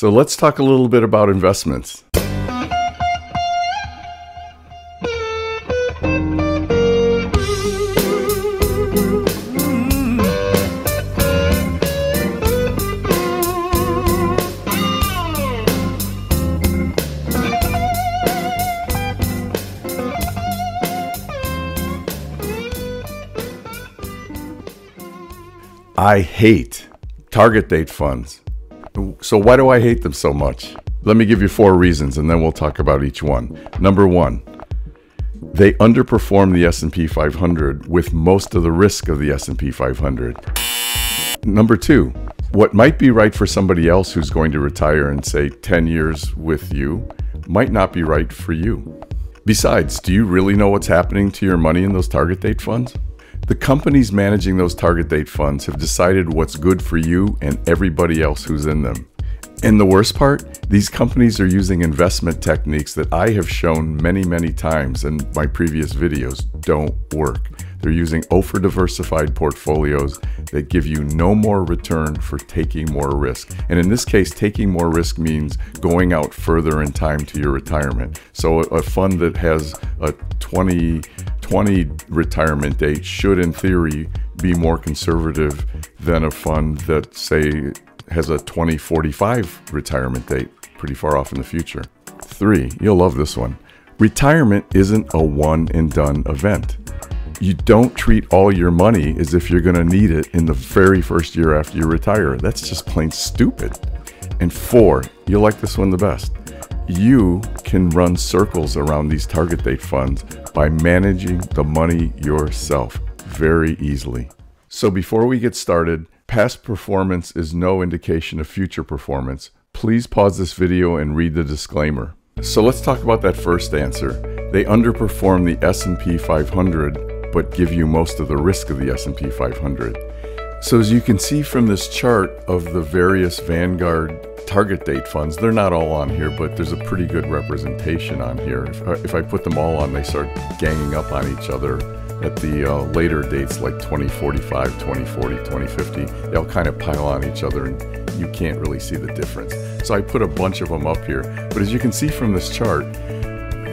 So let's talk a little bit about investments. I hate target date funds. So why do I hate them so much? Let me give you 4 reasons and then we'll talk about each one. Number 1, they underperform the S&P 500 with most of the risk of the S&P 500. Number 2, what might be right for somebody else who's going to retire in, say, 10 years with you might not be right for you. Besides, do you really know what's happening to your money in those target date funds? The companies managing those target date funds have decided what's good for you and everybody else who's in them. And the worst part, these companies are using investment techniques that I have shown many times in my previous videos don't work. They're using over-diversified portfolios that give you no more return for taking more risk. And in this case, taking more risk means going out further in time to your retirement. So a fund that has a 2020 retirement date should, in theory, be more conservative than a fund that, say, has a 2045 retirement date, pretty far off in the future. 3, you'll love this one. Retirement isn't a one and done event. You don't treat all your money as if you're going to need it in the very first year after you retire. That's just plain stupid. And 4, you'll like this one the best. You can run circles around these target date funds by managing the money yourself very easily. So before we get started, past performance is no indication of future performance. Please pause this video and read the disclaimer. So let's talk about that first answer. They underperform the S&P 500 but give you most of the risk of the S&P 500. So as you can see from this chart of the various Vanguard target date funds, they're not all on here, but there's a pretty good representation on here. If I put them all on, they start ganging up on each other at the later dates like 2045, 2040, 2050. They'll kind of pile on each other and you can't really see the difference. So I put a bunch of them up here. But as you can see from this chart,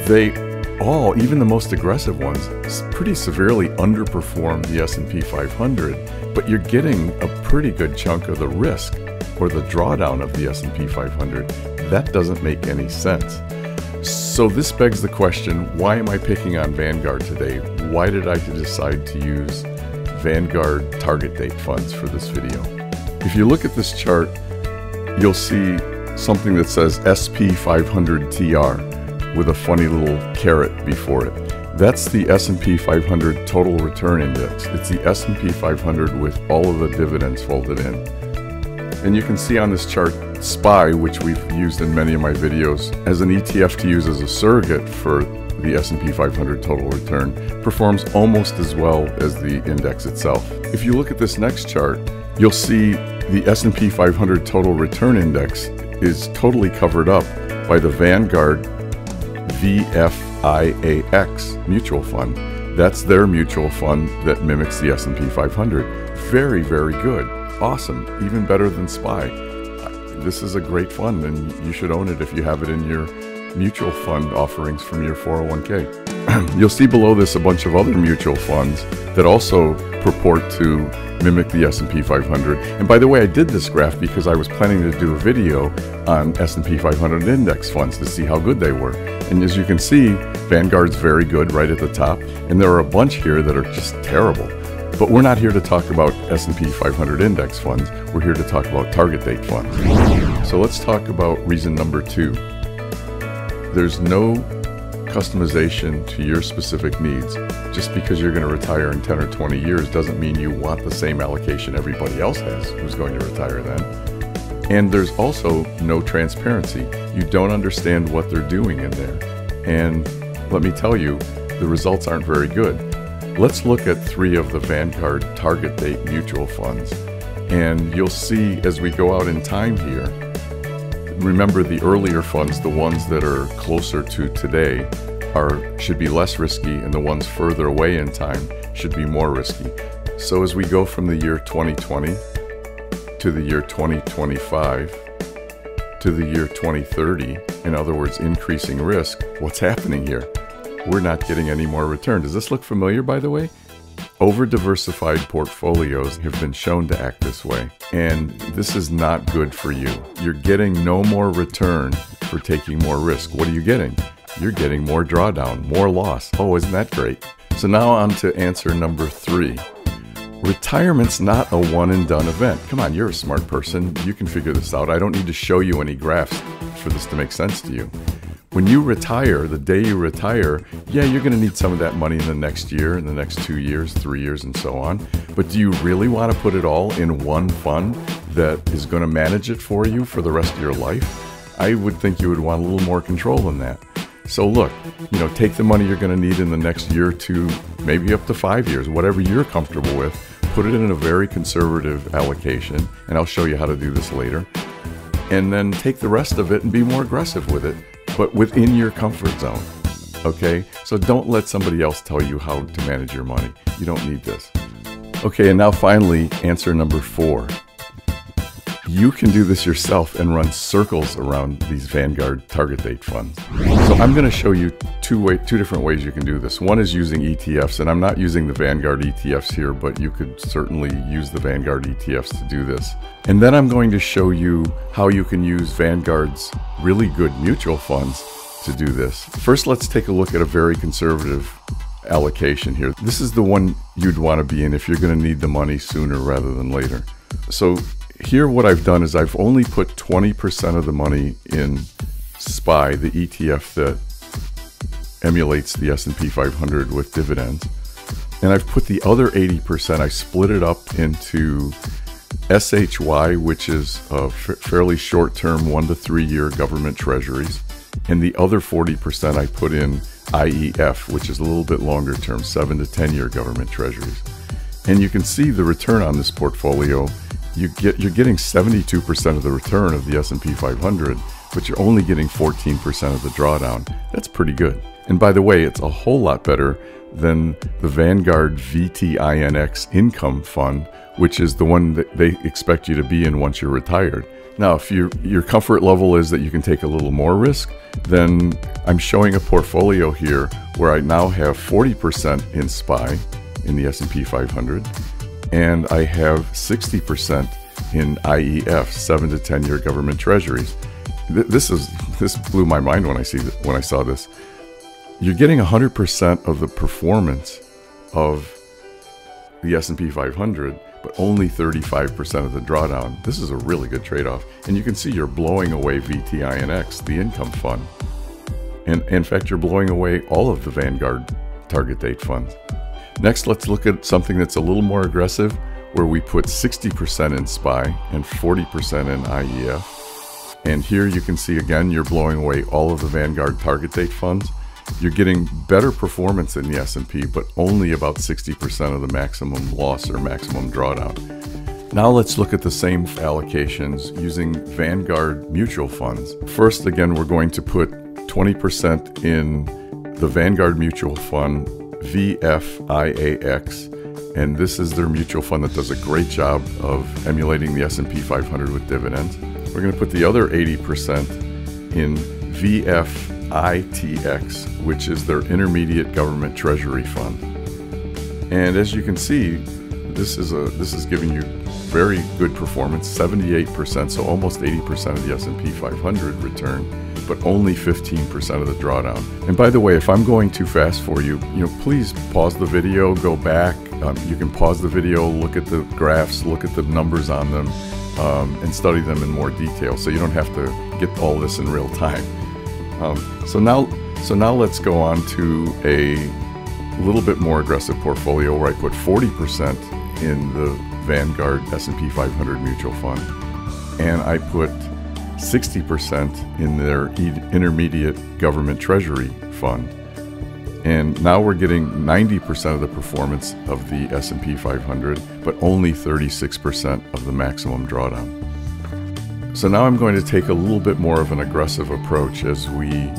they all, even the most aggressive ones, pretty severely underperform the S&P 500, but you're getting a pretty good chunk of the risk or the drawdown of the S&P 500. That doesn't make any sense. So this begs the question, why am I picking on Vanguard today? Why did I decide to use Vanguard target date funds for this video? If you look at this chart, you'll see something that says SP 500 TR with a funny little caret before it. That's the S&P 500 Total Return Index. It's the S&P 500 with all of the dividends folded in. And you can see on this chart, SPY, which we've used in many of my videos, as an ETF to use as a surrogate for the S&P 500 Total Return, performs almost as well as the index itself. If you look at this next chart, you'll see the S&P 500 Total Return Index is totally covered up by the Vanguard VFIAX mutual fund. That's their mutual fund that mimics the S&P 500. Very good. Awesome. Even better than SPY. This is a great fund and you should own it if you have it in your mutual fund offerings from your 401k. You'll see below this a bunch of other mutual funds that also purport to mimic the S&P 500. And by the way, I did this graph because I was planning to do a video on S&P 500 index funds to see how good they were. And as you can see, Vanguard's very good right at the top. And there are a bunch here that are just terrible. But we're not here to talk about S&P 500 index funds. We're here to talk about target date funds. So let's talk about reason number 2. There's no customization to your specific needs. Just because you're going to retire in 10 or 20 years doesn't mean you want the same allocation everybody else has who's going to retire then. And there's also no transparency. You don't understand what they're doing in there. And let me tell you, the results aren't very good. Let's look at 3 of the Vanguard target date mutual funds. And you'll see as we go out in time here, remember the earlier funds, the ones that are closer to today, should be less risky, and the ones further away in time should be more risky. So as we go from the year 2020 to the year 2025, to the year 2030, in other words, increasing risk, what's happening here? We're not getting any more return. Does this look familiar, by the way? Over-diversified portfolios have been shown to act this way, and this is not good for you. You're getting no more return for taking more risk. What are you getting? You're getting more drawdown, more loss. Oh, isn't that great? So now on to answer number 3. Retirement's not a one-and-done event. Come on, you're a smart person. You can figure this out. I don't need to show you any graphs for this to make sense to you. When you retire, the day you retire, yeah, you're going to need some of that money in the next year, in the next 2 years, 3 years, and so on. But do you really want to put it all in one fund that is going to manage it for you for the rest of your life? I would think you would want a little more control than that. So look, take the money you're going to need in the next year or 2, maybe up to 5 years, whatever you're comfortable with, put it in a very conservative allocation, and I'll show you how to do this later. And then take the rest of it and be more aggressive with it, but within your comfort zone, okay? So don't let somebody else tell you how to manage your money. You don't need this. Okay, and now finally, answer number 4. You can do this yourself and run circles around these Vanguard target date funds. So I'm going to show you two different ways you can do this. One is using ETFs, and I'm not using the Vanguard ETFs here, but you could certainly use the Vanguard ETFs to do this. And then I'm going to show you how you can use Vanguard's really good mutual funds to do this. First, let's take a look at a very conservative allocation here. This is the one you'd want to be in if you're going to need the money sooner rather than later. So here what I've done is I've only put 20% of the money in SPY, the ETF that emulates the S&P 500 with dividends. And I've put the other 80%, I split it up into SHY, which is fairly short-term 1 to 3 year government treasuries. And the other 40% I put in IEF, which is a little bit longer term, 7 to 10 year government treasuries. And you can see the return on this portfolio. You're getting 72% of the return of the S&P 500, but you're only getting 14% of the drawdown. That's pretty good. And by the way, it's a whole lot better than the Vanguard VTINX income fund, which is the one that they expect you to be in once you're retired. Now, if your comfort level is that you can take a little more risk, then I'm showing a portfolio here where I now have 40% in SPY in the S&P 500. And I have 60% in IEF, 7 to 10 year government treasuries. This blew my mind when I saw this. You're getting 100% of the performance of the S&P 500, but only 35% of the drawdown. This is a really good trade-off. And you can see you're blowing away VTINX, the income fund. And in fact, you're blowing away all of the Vanguard target date funds. Next, let's look at something that's a little more aggressive, where we put 60% in SPY and 40% in IEF. And here you can see again, you're blowing away all of the Vanguard target date funds. You're getting better performance in the S&P, but only about 60% of the maximum loss or maximum drawdown. Now let's look at the same allocations using Vanguard mutual funds. First, again, we're going to put 20% in the Vanguard mutual fund VFIAX, and this is their mutual fund that does a great job of emulating the S&P 500 with dividends. We're going to put the other 80% in VFITX, which is their intermediate government treasury fund. And as you can see, this is giving you very good performance, 78%, so almost 80% of the S&P 500 return, but only 15% of the drawdown. And by the way, if I'm going too fast for you, please pause the video, go back. You can pause the video, look at the graphs, look at the numbers on them, and study them in more detail, so you don't have to get all this in real time. So now let's go on to a little bit more aggressive portfolio where I put 40% in the Vanguard S&P 500 mutual fund, and I put 60% in their intermediate government treasury fund. And now we're getting 90% of the performance of the S&P 500, but only 36% of the maximum drawdown. So now I'm going to take a little bit more of an aggressive approach as we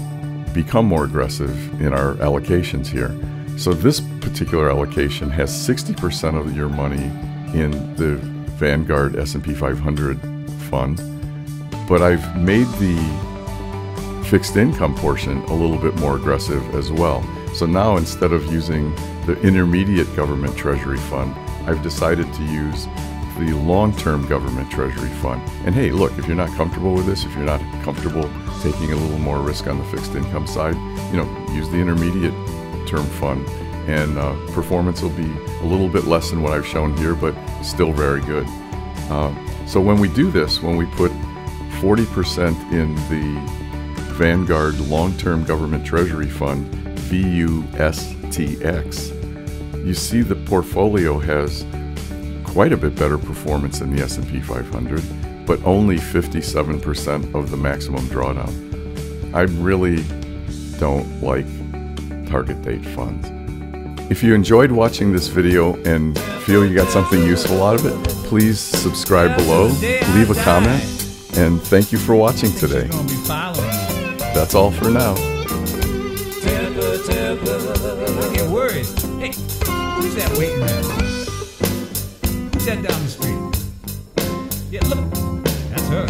become more aggressive in our allocations here. So this particular allocation has 60% of your money in the Vanguard S&P 500 fund, but I've made the fixed income portion a little bit more aggressive as well. So now instead of using the intermediate government treasury fund, I've decided to use the long-term government treasury fund. And hey, look, if you're not comfortable with this, if you're not comfortable taking a little more risk on the fixed income side, use the intermediate term fund, and performance will be a little bit less than what I've shown here, but still very good. So when we do this, when we put 40% in the Vanguard Long-Term Government Treasury Fund, VUSTX, you see the portfolio has quite a bit better performance than the S&P 500, but only 57% of the maximum drawdown. I really don't like target date funds. If you enjoyed watching this video and feel you got something useful out of it, please subscribe below, leave a comment, and thank you for watching today. That's all for now. Don't get worried. Hey, who's that waiting there? Who's that down the street? Yeah, look. That's her.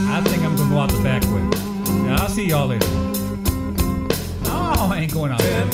I think I'm gonna go out the back way. Yeah, I'll see y'all later. No, I ain't going out there.